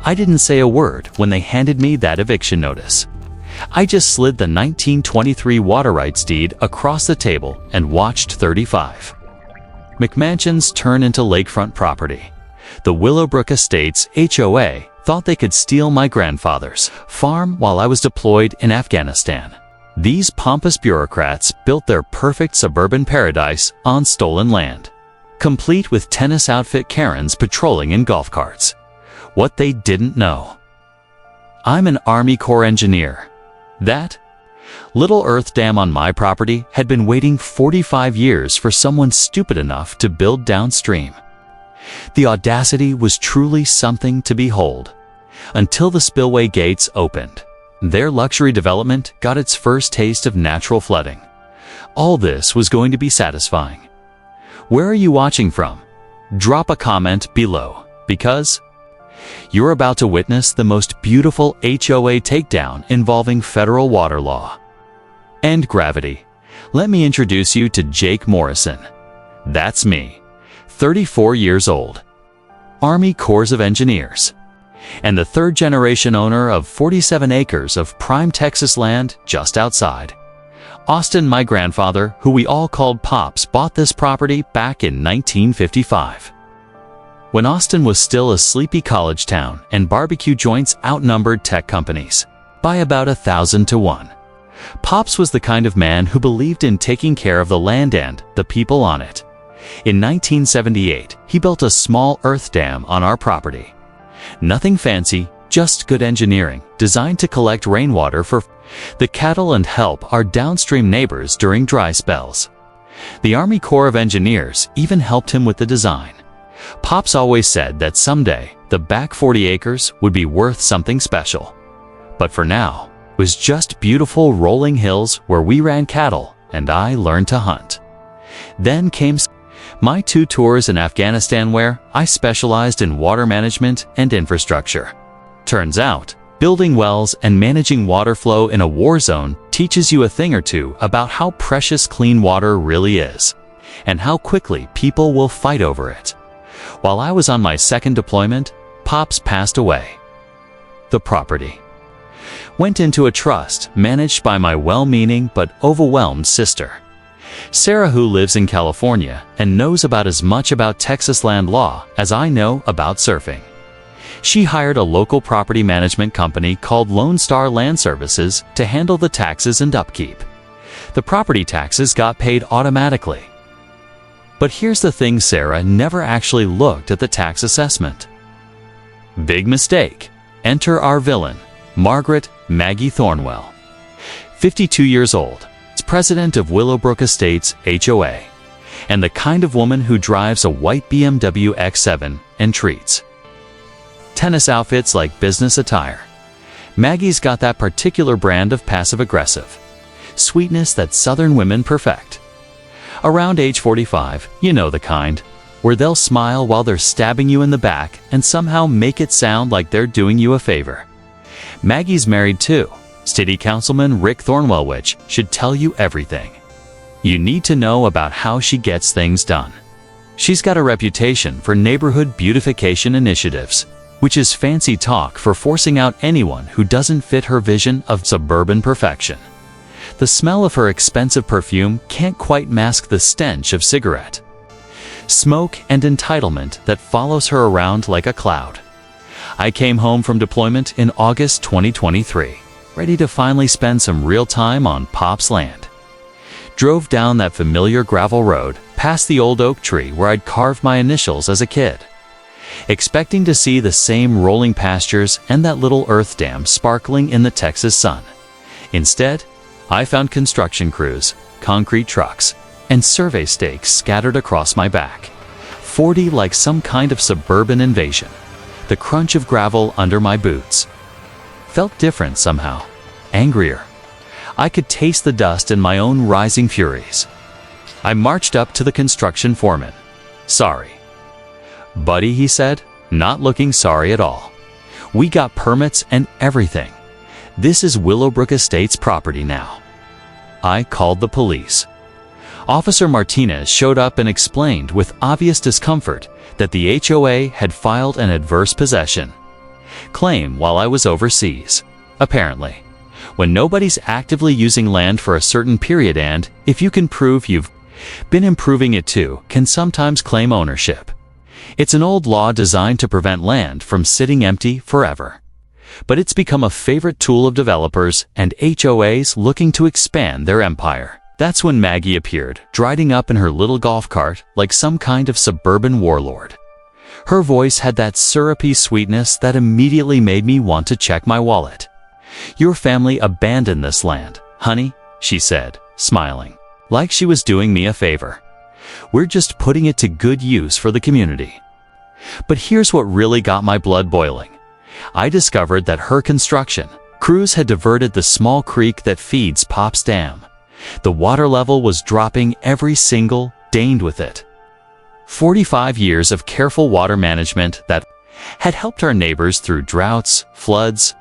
I didn't say a word when they handed me that eviction notice. I just slid the 1923 water rights deed across the table and watched 35 McMansions turn into lakefront property. The Willowbrook Estates HOA thought they could steal my grandfather's farm while I was deployed in Afghanistan. These pompous bureaucrats built their perfect suburban paradise on stolen land, complete with tennis outfit Karens patrolling in golf carts. What they didn't know: I'm an Army Corps engineer. That little earth dam on my property had been waiting 45 years for someone stupid enough to build downstream. The audacity was truly something to behold. Until the spillway gates opened, their luxury development got its first taste of natural flooding. All this was going to be satisfying. Where are you watching from? Drop a comment below, because you're about to witness the most beautiful HOA takedown involving federal water law and gravity. Let me introduce you to Jake Morrison. That's me, 34 years old, Army Corps of Engineers, and the third-generation owner of 47 acres of prime Texas land just outside Austin. My grandfather, who we all called Pops, bought this property back in 1955. When Austin was still a sleepy college town and barbecue joints outnumbered tech companies by about 1,000 to 1. Pops was the kind of man who believed in taking care of the land and the people on it. In 1978, he built a small earth dam on our property. Nothing fancy, just good engineering, designed to collect rainwater for the cattle and help our downstream neighbors during dry spells. The Army Corps of Engineers even helped him with the design. Pops always said that someday the back 40 acres would be worth something special. But for now, it was just beautiful rolling hills where we ran cattle and I learned to hunt. Then came my 2 tours in Afghanistan, where I specialized in water management and infrastructure. Turns out, building wells and managing water flow in a war zone teaches you a thing or two about how precious clean water really is, and how quickly people will fight over it. While I was on my second deployment, Pops passed away. The property went into a trust managed by my well-meaning but overwhelmed sister, Sarah, who lives in California and knows about as much about Texas land law as I know about surfing. She hired a local property management company called Lone Star Land Services to handle the taxes and upkeep. The property taxes got paid automatically. But here's the thing: Sarah never actually looked at the tax assessment. Big mistake. Enter our villain, Margaret Maggie Thornwell, 52 years old, is president of Willowbrook Estates HOA, and the kind of woman who drives a white BMW X7 and treats tennis outfits like business attire. Maggie's got that particular brand of passive-aggressive sweetness that Southern women perfect. Around age 45, you know the kind, where they'll smile while they're stabbing you in the back and somehow make it sound like they're doing you a favor. Maggie's married too, City Councilman Rick Thornwell, which should tell you everything you need to know about how she gets things done. She's got a reputation for neighborhood beautification initiatives, which is fancy talk for forcing out anyone who doesn't fit her vision of suburban perfection. The smell of her expensive perfume can't quite mask the stench of cigarette smoke and entitlement that follows her around like a cloud. I came home from deployment in August 2023, ready to finally spend some real time on Pop's land. Drove down that familiar gravel road, past the old oak tree where I'd carved my initials as a kid, expecting to see the same rolling pastures and that little earth dam sparkling in the Texas sun. Instead, I found construction crews, concrete trucks, and survey stakes scattered across my back. 40 like some kind of suburban invasion. The crunch of gravel under my boots felt different somehow, angrier. I could taste the dust in my own rising furies. I marched up to the construction foreman. "Sorry, buddy," he said, not looking sorry at all. "We got permits and everything. This is Willowbrook Estates property now." I called the police. Officer Martinez showed up and explained with obvious discomfort that the HOA had filed an adverse possession. claim while I was overseas. Apparently, when nobody's actively using land for a certain period and, if you can prove you've been improving it too, can sometimes claim ownership. It's an old law designed to prevent land from sitting empty forever. But it's become a favorite tool of developers and HOAs looking to expand their empire. That's when Maggie appeared, driving up in her little golf cart like some kind of suburban warlord. Her voice had that syrupy sweetness that immediately made me want to check my wallet. "Your family abandoned this land, honey," she said, smiling, like she was doing me a favor. "We're just putting it to good use for the community." But here's what really got my blood boiling. I discovered that her construction crews had diverted the small creek that feeds Pop's Dam. The water level was dropping every single day with it. 45 years of careful water management that had helped our neighbors through droughts, floods,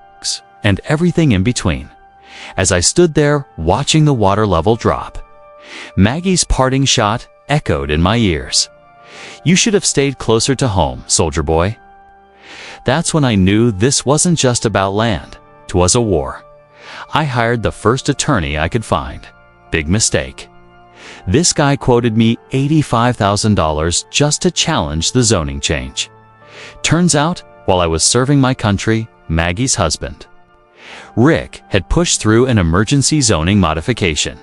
and everything in between. As I stood there watching the water level drop, Maggie's parting shot echoed in my ears. "You should have stayed closer to home, soldier boy." That's when I knew this wasn't just about land, it was a war. I hired the first attorney I could find. Big mistake. This guy quoted me $85,000 just to challenge the zoning change. Turns out, while I was serving my country, Maggie's husband, Rick, had pushed through an emergency zoning modification.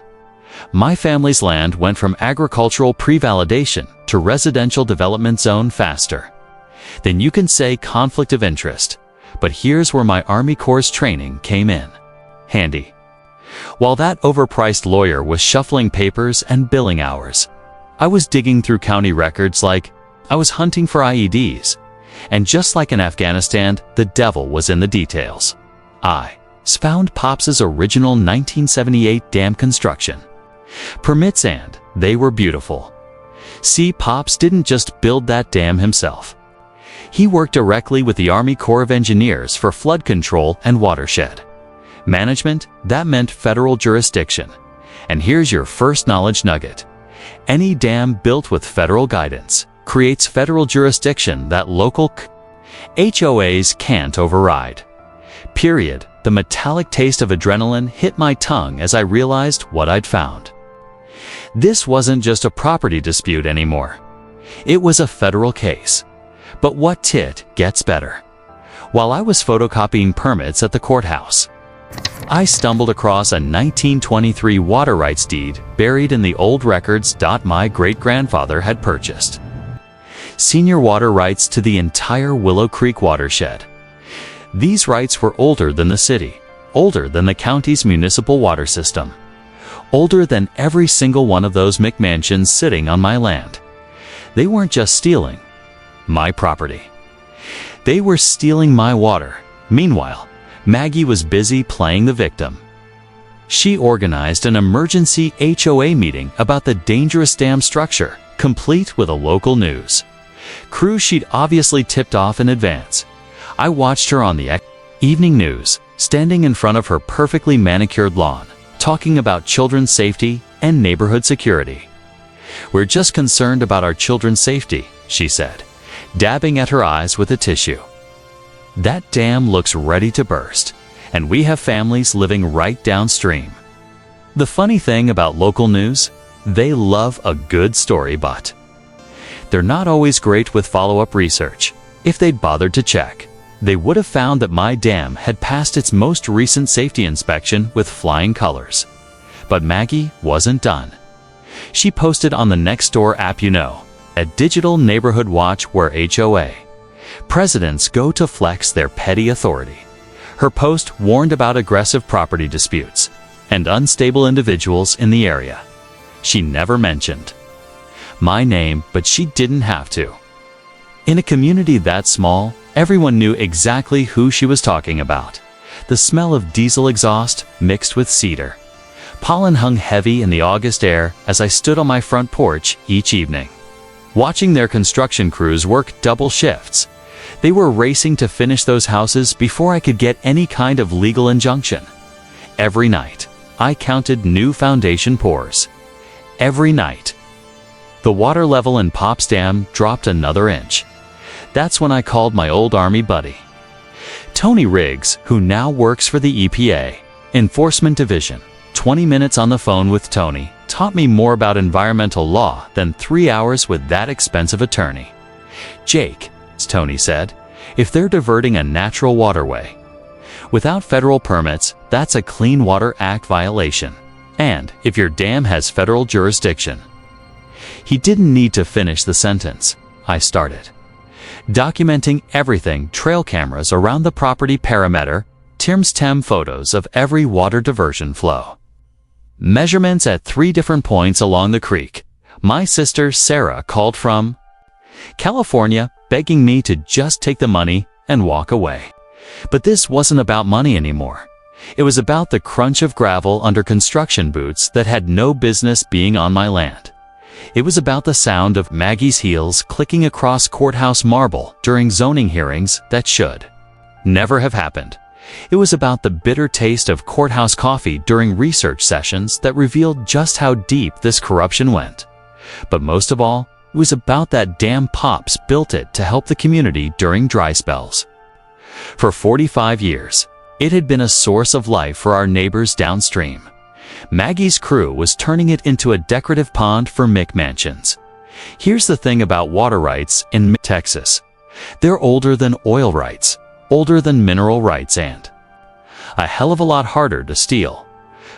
My family's land went from agricultural pre-validation to residential development zone faster. Then you can say conflict of interest, but here's where my Army Corps training came in handy. While that overpriced lawyer was shuffling papers and billing hours, I was digging through county records like I was hunting for IEDs. And just like in Afghanistan, the devil was in the details. I found Pop's original 1978 dam construction permits, and they were beautiful. See, Pops didn't just build that dam himself. He worked directly with the Army Corps of Engineers for flood control and watershed management. That meant federal jurisdiction. And here's your first knowledge nugget. Any dam built with federal guidance creates federal jurisdiction that local HOAs can't override. Period. The metallic taste of adrenaline hit my tongue as I realized what I'd found. This wasn't just a property dispute anymore. It was a federal case. But what gets better? While I was photocopying permits at the courthouse, I stumbled across a 1923 water rights deed buried in the old records my great-grandfather had purchased. Senior water rights to the entire Willow Creek watershed. These rights were older than the city, older than the county's municipal water system, older than every single one of those McMansions sitting on my land. They weren't just stealing my property. They were stealing my water. Meanwhile, Maggie was busy playing the victim. She organized an emergency HOA meeting about the dangerous dam structure, complete with a local news crew she'd obviously tipped off in advance. I watched her on the evening news, standing in front of her perfectly manicured lawn, talking about children's safety and neighborhood security. "We're just concerned about our children's safety," she said, dabbing at her eyes with a tissue. "That dam looks ready to burst, and we have families living right downstream." The funny thing about local news, they love a good story, but they're not always great with follow-up research. If they'd bothered to check, they would have found that my dam had passed its most recent safety inspection with flying colors. But Maggie wasn't done. She posted on the Nextdoor app, a digital neighborhood watch where HOA presidents go to flex their petty authority. Her post warned about aggressive property disputes and unstable individuals in the area. She never mentioned my name, but she didn't have to. In a community that small, everyone knew exactly who she was talking about. The smell of diesel exhaust mixed with cedar. Pollen hung heavy in the August air as I stood on my front porch each evening, watching their construction crews work double shifts. They were racing to finish those houses before I could get any kind of legal injunction. Every night, I counted new foundation pours. Every night. The water level in Pop's Dam dropped another inch. That's when I called my old Army buddy. Tony Riggs, who now works for the EPA Enforcement Division. 20 minutes on the phone with Tony taught me more about environmental law than 3 hours with that expensive attorney. Jake, Tony said, if they're diverting a natural waterway without federal permits, that's a Clean Water Act violation. And if your dam has federal jurisdiction. He didn't need to finish the sentence. I started documenting everything: trail cameras around the property perimeter, TIRMS-TEM photos of every water diversion flow, measurements at 3 different points along the creek. My sister Sarah called from California, begging me to just take the money and walk away. But this wasn't about money anymore. It was about the crunch of gravel under construction boots that had no business being on my land. It was about the sound of Maggie's heels clicking across courthouse marble during zoning hearings that should never have happened. It was about the bitter taste of courthouse coffee during research sessions that revealed just how deep this corruption went. But most of all, it was about that dam Pops built it to help the community during dry spells. For 45 years, it had been a source of life for our neighbors downstream. Maggie's crew was turning it into a decorative pond for McMansions. Here's the thing about water rights in Texas. They're older than oil rights, older than mineral rights, and a hell of a lot harder to steal.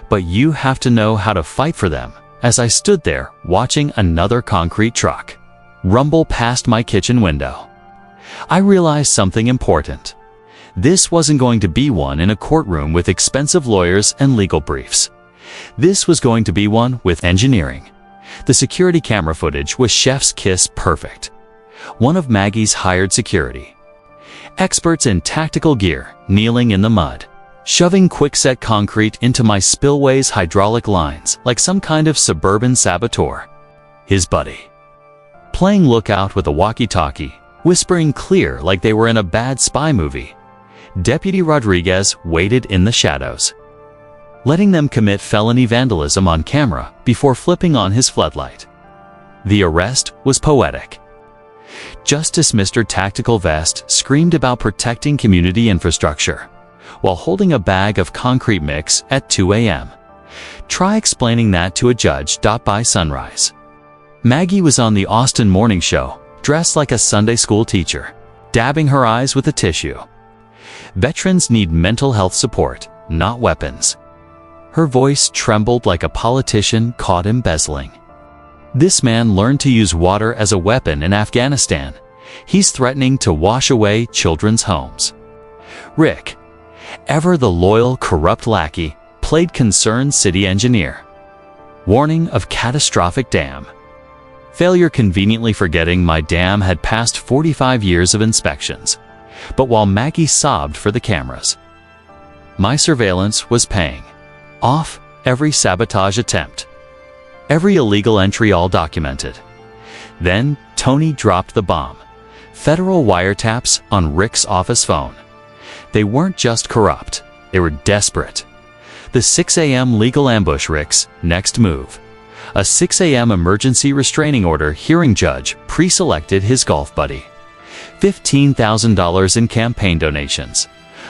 But you have to know how to fight for them. As I stood there watching another concrete truck rumble past my kitchen window, I realized something important. This wasn't going to be one in a courtroom with expensive lawyers and legal briefs. This was going to be one with engineering. The security camera footage was chef's kiss perfect. One of Maggie's hired security experts in tactical gear kneeling in the mud, shoving quickset concrete into my spillway's hydraulic lines like some kind of suburban saboteur. His buddy playing lookout with a walkie-talkie, whispering clear like they were in a bad spy movie. Deputy Rodriguez waited in the shadows, letting them commit felony vandalism on camera before flipping on his floodlight. The arrest was poetic. Justice Mr. Tactical Vest screamed about protecting community infrastructure while holding a bag of concrete mix at 2 a.m. Try explaining that to a judge. By sunrise, Maggie was on the Austin morning show, dressed like a Sunday school teacher, dabbing her eyes with a tissue. Veterans need mental health support, not weapons. Her voice trembled like a politician caught embezzling. This man learned to use water as a weapon in Afghanistan. He's threatening to wash away children's homes. Rick, ever the loyal, corrupt lackey, played concerned city engineer. Warning of catastrophic dam failure, conveniently forgetting my dam had passed 45 years of inspections. But while Maggie sobbed for the cameras, my surveillance was paying off. Every sabotage attempt, every illegal entry, all documented. Then Tony dropped the bomb. Federal wiretaps on Rick's office phone. They weren't just corrupt, they were desperate. The 6 a.m. legal ambush. Rick's next move. A 6 a.m. emergency restraining order. Hearing judge pre-selected his golf buddy. $15,000 in campaign donations.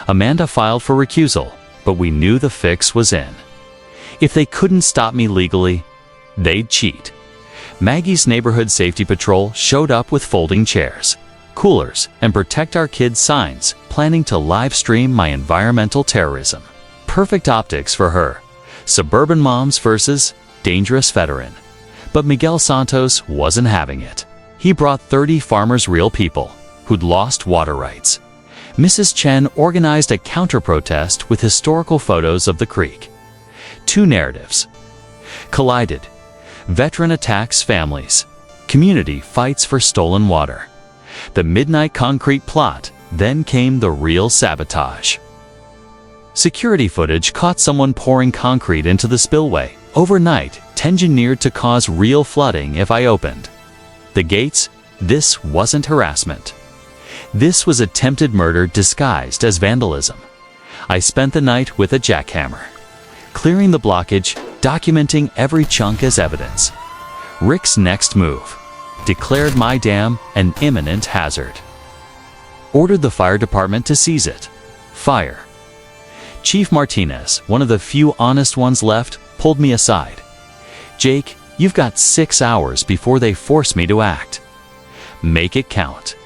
Amanda filed for recusal, but we knew the fix was in. If they couldn't stop me legally, they'd cheat. Maggie's neighborhood safety patrol showed up with folding chairs, coolers, and protect our kids signs, planning to live stream my environmental terrorism. Perfect optics for her. Suburban moms versus dangerous veteran. But Miguel Santos wasn't having it. He brought 30 farmers, real people, who'd lost water rights. Mrs. Chen organized a counter-protest with historical photos of the creek. Two narratives collided. Veteran attacks families. Community fights for stolen water. The midnight concrete plot. Then came the real sabotage. Security footage caught someone pouring concrete into the spillway overnight, engineered to cause real flooding if I opened the gates. This wasn't harassment. This was attempted murder disguised as vandalism. I spent the night with a jackhammer, clearing the blockage, documenting every chunk as evidence. Rick's next move: declared my dam an imminent hazard. Ordered the fire department to seize it. Fire. Chief Martinez, one of the few honest ones left, pulled me aside. Jake, you've got 6 hours before they force me to act. Make it count.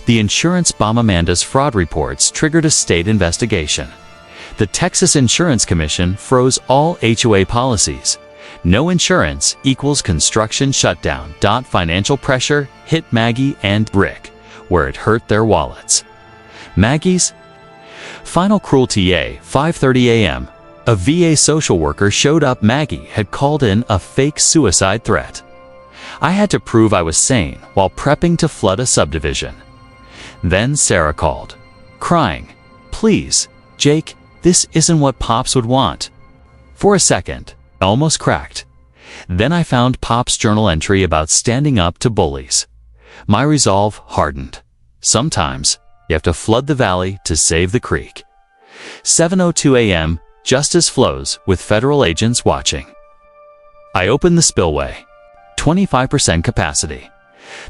The insurance bomb Amanda's fraud reports triggered a state investigation. The Texas Insurance Commission froze all HOA policies. No insurance equals construction shutdown. Financial pressure hit Maggie and Rick, where it hurt their wallets. Maggie's final cruelty. 5:30 a.m. A VA social worker showed up. Maggie had called in a fake suicide threat. I had to prove I was sane while prepping to flood a subdivision. Then Sarah called, crying, "Please, Jake, this isn't what Pops would want." For a second, I almost cracked. Then I found Pop's journal entry about standing up to bullies. My resolve hardened. Sometimes, you have to flood the valley to save the creek. 7:02 a.m., justice flows with federal agents watching. I opened the spillway. 25% capacity.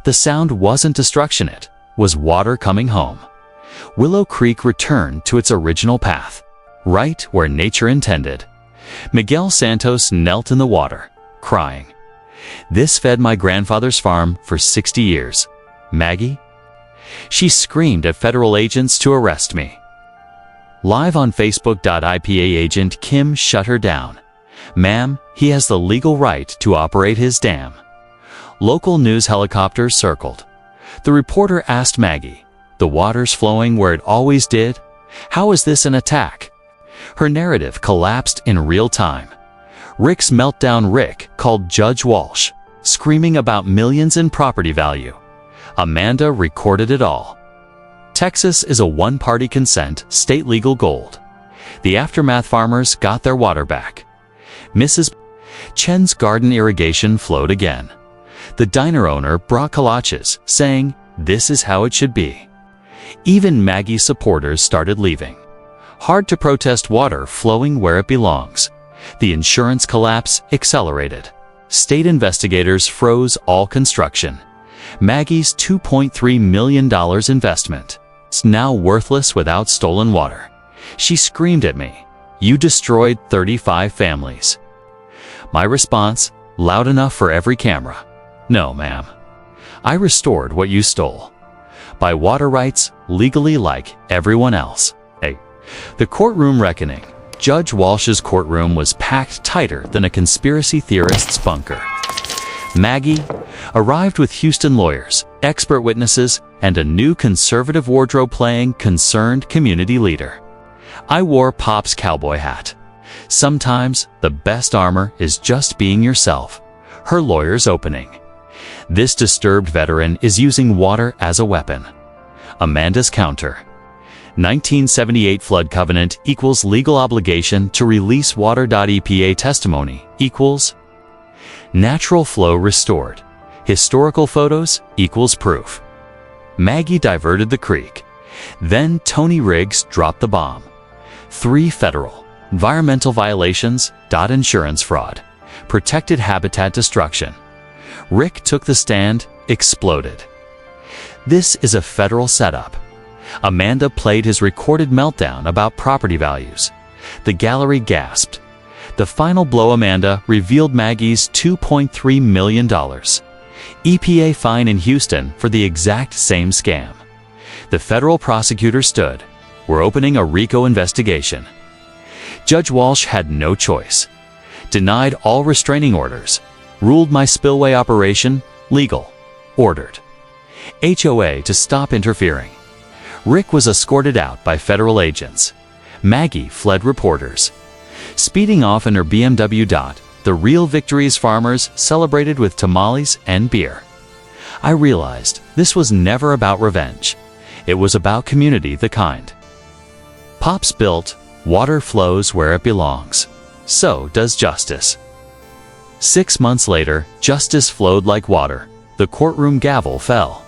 The sound wasn't destruction, it was water coming home. Willow Creek returned to its original path, right where nature intended. Miguel Santos knelt in the water, crying. This fed my grandfather's farm for 60 years. Maggie? She screamed at federal agents to arrest me. Live on Facebook. IPA agent Kim shut her down. "Ma'am, he has the legal right to operate his dam." Local news helicopters circled. The reporter asked Maggie, "The water's flowing where it always did? How is this an attack?" Her narrative collapsed in real time. Rick's meltdown. Rick called Judge Walsh, screaming about millions in property value. Amanda recorded it all. Texas is a one-party consent, state legal gold. The aftermath. Farmers got their water back. Mrs. Chen's garden irrigation flowed again. The diner owner brought kolaches, saying, "This is how it should be." Even Maggie's supporters started leaving. Hard to protest water flowing where it belongs. The insurance collapse accelerated. State investigators froze all construction. Maggie's $2.3 million investment is now worthless without stolen water. She screamed at me, "You destroyed 35 families." My response, loud enough for every camera: "No, ma'am. I restored what you stole. By water rights, legally like everyone else." Hey. The courtroom reckoning. Judge Walsh's courtroom was packed tighter than a conspiracy theorist's bunker. Maggie arrived with Houston lawyers, expert witnesses, and a new conservative wardrobe playing concerned community leader. I wore Pop's cowboy hat. Sometimes the best armor is just being yourself. Her lawyer's opening. This disturbed veteran is using water as a weapon. Amanda's counter. 1978 flood covenant equals legal obligation to release water. EPA testimony equals natural flow restored. Historical photos equals proof. Maggie diverted the creek. Then Tony Riggs dropped the bomb. 3 federal environmental violations. Insurance fraud. Protected habitat destruction. Rick took the stand, exploded. This is a federal setup. Amanda played his recorded meltdown about property values. The gallery gasped. The final blow. Amanda revealed Maggie's $2.3 million EPA fine in Houston for the exact same scam. The federal prosecutor stood. "We're opening a RICO investigation." Judge Walsh had no choice. Denied all restraining orders. Ruled my spillway operation legal. Ordered HOA to stop interfering. Rick was escorted out by federal agents. Maggie fled reporters. Speeding off in her BMW. The real victories. Farmers celebrated with tamales and beer. I realized this was never about revenge. It was about community, the kind. Pops built, water flows where it belongs. So does justice. 6 months later, justice flowed like water. The courtroom gavel fell.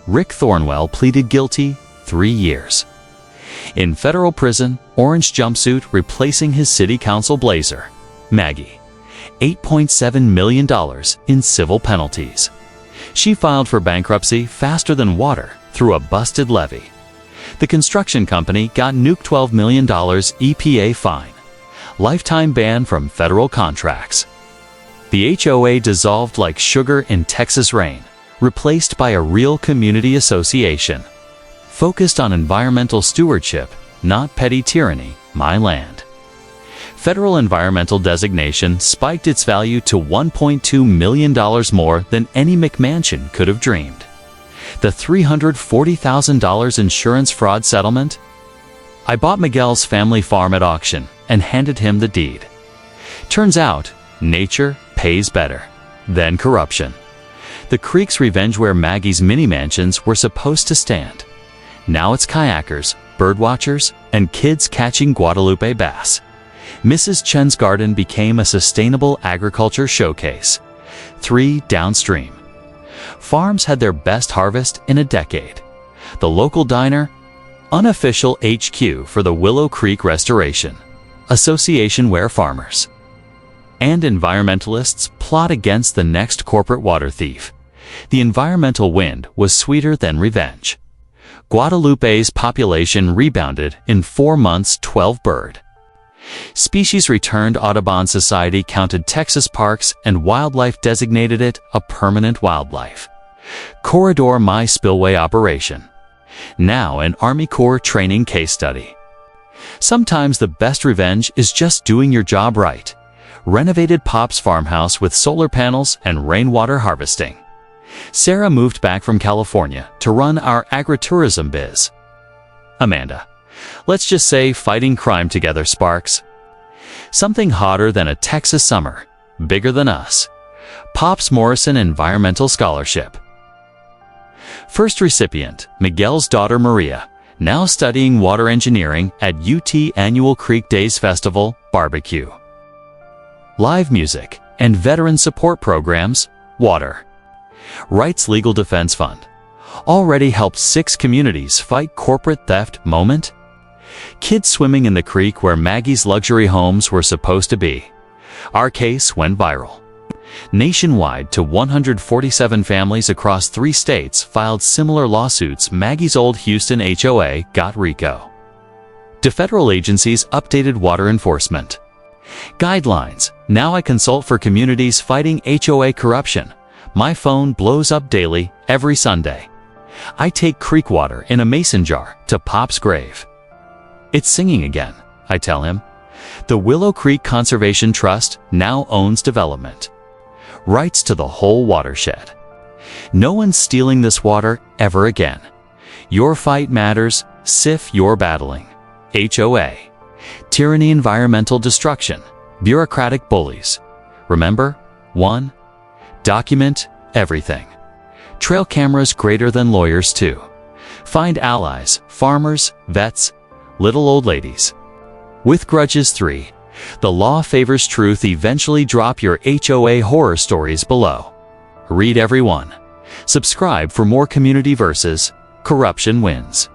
Rick Thornwell pleaded guilty, 3 years. In federal prison, orange jumpsuit replacing his city council blazer. Maggie, $8.7 million in civil penalties. She filed for bankruptcy faster than water through a busted levee. The construction company got nuked $12 million EPA fine. Lifetime ban from federal contracts. The HOA dissolved like sugar in Texas rain, replaced by a real community association. Focused on environmental stewardship, not petty tyranny, my land. Federal environmental designation spiked its value to $1.2 million more than any McMansion could have dreamed. The $340,000 insurance fraud settlement? I bought Miguel's family farm at auction and handed him the deed. Turns out, nature pays better than corruption. The creek's revenge where Maggie's mini-mansions were supposed to stand. Now it's kayakers, birdwatchers, and kids catching Guadalupe bass. Mrs. Chen's garden became a sustainable agriculture showcase. 3 downstream. Farms had their best harvest in a decade. The local diner, unofficial HQ for the Willow Creek Restoration Association where farmers and environmentalists plot against the next corporate water thief. The environmental wind was sweeter than revenge. Guadalupe's population rebounded in 4 months. 12 bird species returned. Audubon Society counted Texas parks and wildlife designated it a permanent wildlife corridor. My spillway operation. Now an Army Corps training case study. Sometimes the best revenge is just doing your job right. Renovated Pop's farmhouse with solar panels and rainwater harvesting. Sarah moved back from California to run our agritourism biz. Amanda. Let's just say fighting crime together, Sparks. Something hotter than a Texas summer. Bigger than us. Pops Morrison Environmental Scholarship. First recipient, Miguel's daughter Maria, now studying water engineering at UT Annual Creek Days Festival, Barbecue. Live music and veteran support programs, water. Rights Legal Defense Fund. Already helped 6 communities fight corporate theft. Moment. Kids swimming in the creek where Maggie's luxury homes were supposed to be. Our case went viral. Nationwide to 147 families across 3 states filed similar lawsuits. Maggie's old Houston HOA got RICO. To federal agencies updated water enforcement guidelines. Now I consult for communities fighting HOA corruption. My phone blows up daily, every Sunday. I take creek water in a mason jar to Pop's grave. It's singing again, I tell him. The Willow Creek Conservation Trust now owns development rights to the whole watershed. No one's stealing this water ever again. Your fight matters, SIF you're battling. HOA. Tyranny, environmental destruction, bureaucratic bullies. Remember? 1. Document everything. Trail cameras greater than lawyers too. Find allies, farmers, vets, little old ladies with grudges. 3. The law favors truth. Eventually drop your HOA horror stories below. Read every one. Subscribe for more community versus corruption wins.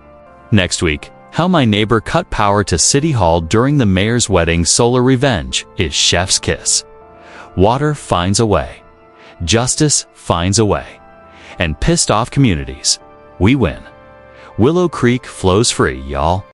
Next week, how my neighbor cut power to City Hall during the mayor's wedding. Solar revenge is chef's kiss. Water finds a way. Justice finds a way. And pissed off communities, we win. Willow Creek flows free, y'all.